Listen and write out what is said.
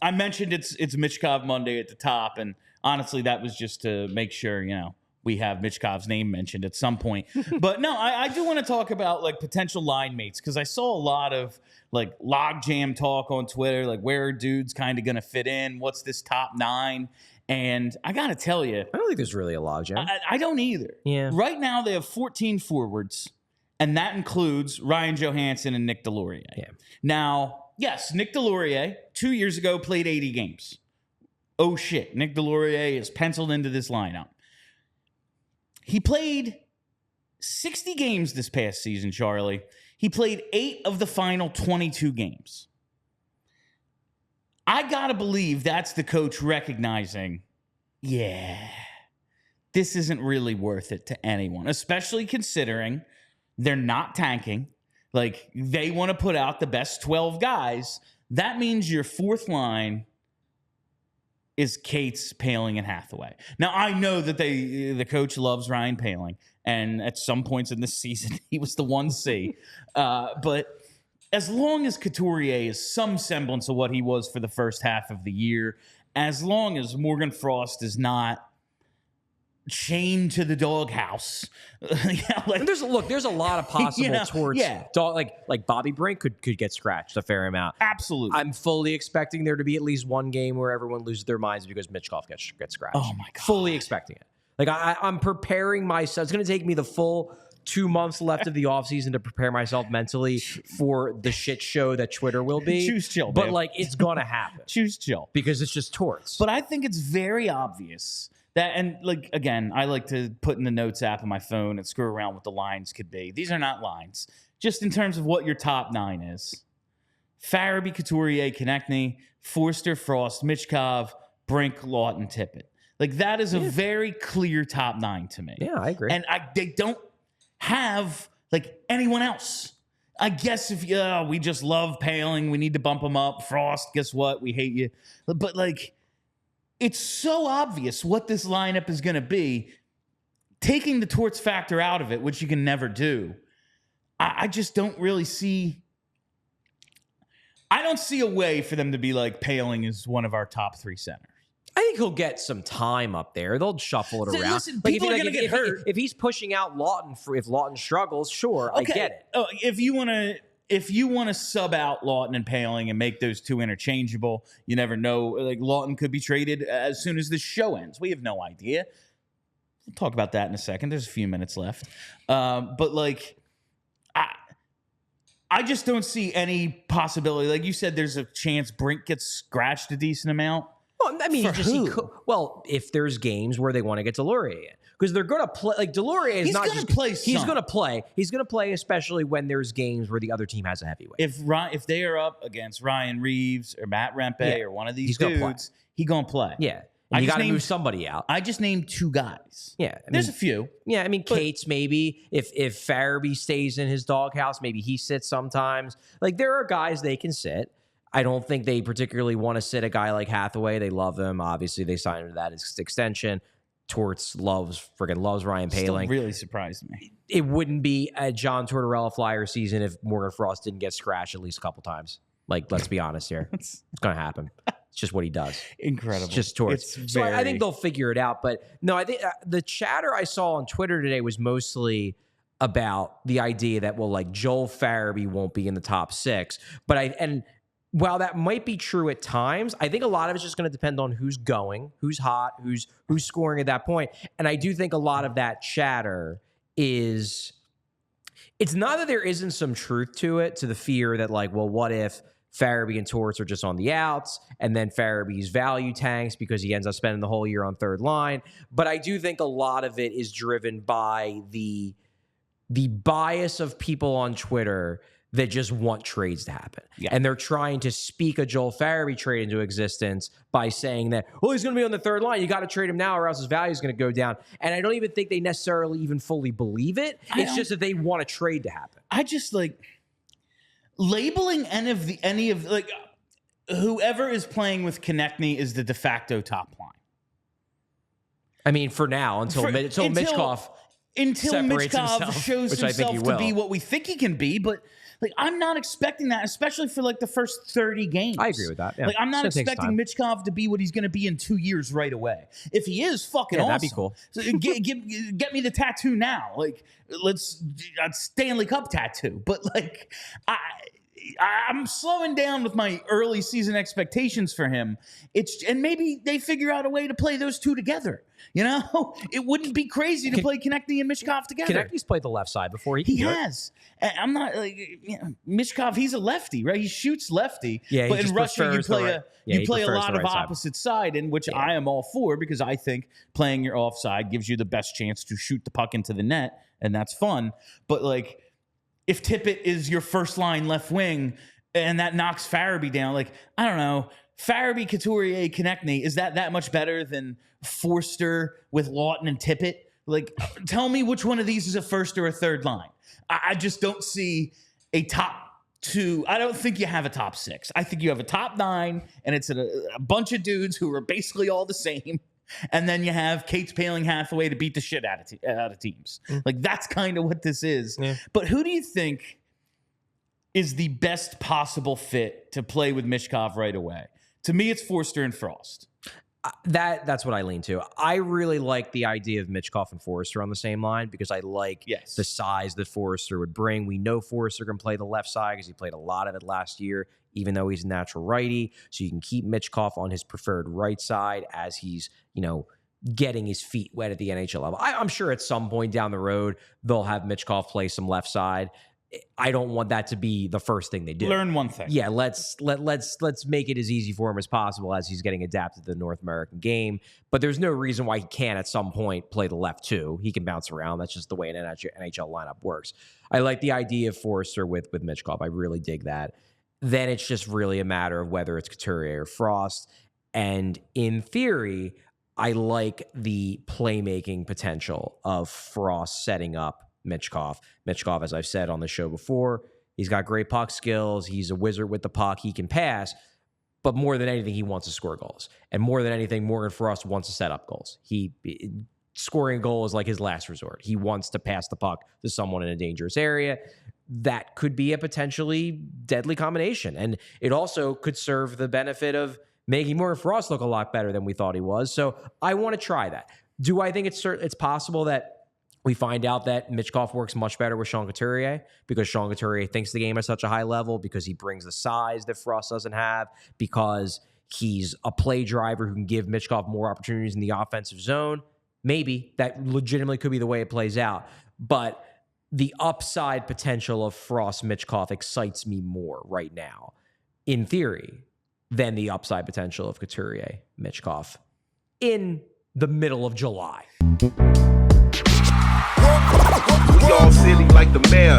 I mentioned it's Michkov Monday at the top, and honestly, that was just to make sure, we have Michkov's name mentioned at some point. But no, I do want to talk about like potential line mates, because I saw a lot of like logjam talk on Twitter, like where are dudes kind of going to fit in? What's this top 9? And I got to tell you, I don't think there's really a logjam. I don't either. Yeah. Right now, they have 14 forwards, and that includes Ryan Johansson and Nick Delorier. Yeah. Now, yes, Nick Delorier 2 years ago played 80 games. Oh shit, Nick Delorier is penciled into this lineup. He played 60 games this past season, Charlie. He played 8 of the final 22 games. I gotta believe that's the coach recognizing, yeah, this isn't really worth it to anyone, especially considering they're not tanking. Like, they want to put out the best 12 guys. That means your fourth line is Cates, Poehling, and Hathaway. Now, I know that the coach loves Ryan Poehling, and at some points in this season, he was the 1C. But as long as Couturier is some semblance of what he was for the first half of the year, as long as Morgan Frost is not chained to the doghouse. There's a lot of possible torts. Yeah. Like Bobby Brink could get scratched a fair amount. Absolutely. I'm fully expecting there to be at least one game where everyone loses their minds because Michkov gets scratched. Oh my God. Fully expecting it. Like I'm preparing myself. It's going to take me the full 2 months left of the offseason to prepare myself mentally for the shit show that Twitter will be. Choose chill, but babe. like it's going to happen. Choose chill. Because it's just torts. But I think it's very obvious that, and like, again, I like to put in the notes app on my phone and screw around what the lines could be. These are not lines. Just in terms of what your top 9 is. Farabee, Couturier, Konechny, Forster, Frost, Michkov, Brink, Lawton, Tippett. Like, that is a very clear top 9 to me. Yeah, I agree. And they don't have, like, anyone else. I guess if we just love Poehling, we need to bump him up. Frost, guess what? We hate you. But, like, it's so obvious what this lineup is going to be. Taking the torts factor out of it, which you can never do, I just don't really see. I don't see a way for them to be like, Poehling is one of our top 3 centers. I think he'll get some time up there. They'll shuffle it around. Listen, people are going to get hurt. If he's pushing out Lawton, if Lawton struggles, sure, okay. I get it. Oh, if you want to sub out Lawton and Poehling and make those 2 interchangeable, you never know. Like, Lawton could be traded as soon as this show ends. We have no idea. We'll talk about that in a second. There's a few minutes left. But, like, I just don't see any possibility. Like you said, there's a chance Brink gets scratched a decent amount. Well, I mean, if there's games where they want to get Delorier in, because they're going to play. Like Delorier is not just play. He's going to play. He's going to play, especially when there's games where the other team has a heavyweight. If they are up against Ryan Reeves or Matt Rempe or one of these dudes, he's going to play. Yeah, and you got to move somebody out. I just named 2 guys. Yeah, there's a few. Yeah, I mean, Cates maybe. If Farabee stays in his doghouse, maybe he sits sometimes. Like, there are guys they can sit. I don't think they particularly want to sit a guy like Hathaway. They love him. Obviously, they signed him to that extension. Torts loves Ryan Poehling. Still really surprised me. It wouldn't be a John Tortorella Flyer season if Morgan Frost didn't get scratched at least a couple times. Like, let's be honest here. It's going to happen. It's just what he does. Incredible. It's just torts. So I think they'll figure it out. But no, I think the chatter I saw on Twitter today was mostly about the idea that, well, like, Joel Farabee won't be in the top 6. But while that might be true at times, I think a lot of it's just going to depend on who's going, who's hot, who's scoring at that point. And I do think a lot of that chatter is, it's not that there isn't some truth to it, to the fear that, like, well, what if Farabee and Torts are just on the outs, and then Farabee's value tanks because he ends up spending the whole year on third line. But I do think a lot of it is driven by the bias of people on Twitter that just want trades to happen. Yeah. And they're trying to speak a Joel Farabee trade into existence by saying that, well, he's going to be on the third line. You got to trade him now or else his value is going to go down. And I don't even think they necessarily even fully believe it. It's just that they want a trade to happen. I just, like, labeling any of whoever is playing with Konechny is the de facto top line. I mean, for now, until Michkov shows himself to be what we think he can be. But Like, I'm not expecting that, especially for like the first 30 games. I agree with that. Yeah. Like, I'm not expecting Michkov to be what he's going to be in 2 years right away. If he is, fucking awesome. That'd be cool. So get me the tattoo now. Like, let's Stanley Cup tattoo. But like, I'm slowing down with my early season expectations for him. And maybe they figure out a way to play those two together. You know, it wouldn't be crazy to play Konechny and Michkov together. Konechny's played the left side before. He has. I'm not like Michkov. He's a lefty, right? He shoots lefty. Yeah, but in Russia, you play a lot of opposite side, in which I am all for, because I think playing your offside gives you the best chance to shoot the puck into the net, and that's fun. But like, if Tippett is your first line left wing and that knocks Farabee down, like, I don't know, Farabee, Couturier, Konechny, is that much better than Forster with Lawton and Tippett? Like, tell me which one of these is a first or a third line. I just don't see a top two. I don't think you have a top six. I think you have a top nine, and it's a bunch of dudes who are basically all the same. And then you have Kate's Paling Hathaway to beat the shit out of teams. Like, that's kind of what this is. Yeah. But who do you think is the best possible fit to play with Michkov right away? To me, it's Forster and Frost. That's what I lean to. I really like the idea of Michkov and Forster on the same line, because I like the size that Forster would bring. We know Forster can play the left side because he played a lot of it last year, even though he's a natural righty. So you can keep Michkov on his preferred right side as he's, getting his feet wet at the NHL level. I'm sure at some point down the road, they'll have Michkov play some left side. I don't want that to be the first thing they do. Learn one thing. Yeah, let's make it as easy for him as possible as he's getting adapted to the North American game. But there's no reason why he can't at some point play the left too. He can bounce around. That's just the way an NHL lineup works. I like the idea of Forster with Michkov. I really dig that. Then it's just really a matter of whether it's Couturier or Frost. And in theory, I like the playmaking potential of Frost setting up Michkov. Michkov, as I've said on the show before, he's got great puck skills. He's a wizard with the puck. He can pass. But more than anything, he wants to score goals. And more than anything, Morgan Frost wants to set up goals. Scoring a goal is like his last resort. He wants to pass the puck to someone in a dangerous area. That could be a potentially deadly combination. And it also could serve the benefit of making Morgan Frost look a lot better than we thought he was. So I want to try that. Do I think it's possible that we find out that Michkov works much better with Sean Couturier, because Sean Couturier thinks the game at such a high level, because he brings the size that Frost doesn't have, because he's a play driver who can give Michkov more opportunities in the offensive zone? Maybe. That legitimately could be the way it plays out. But the upside potential of Frost-Michkov excites me more right now, in theory, than the upside potential of Couturier-Michkov in the middle of July. We all silly like the mayor.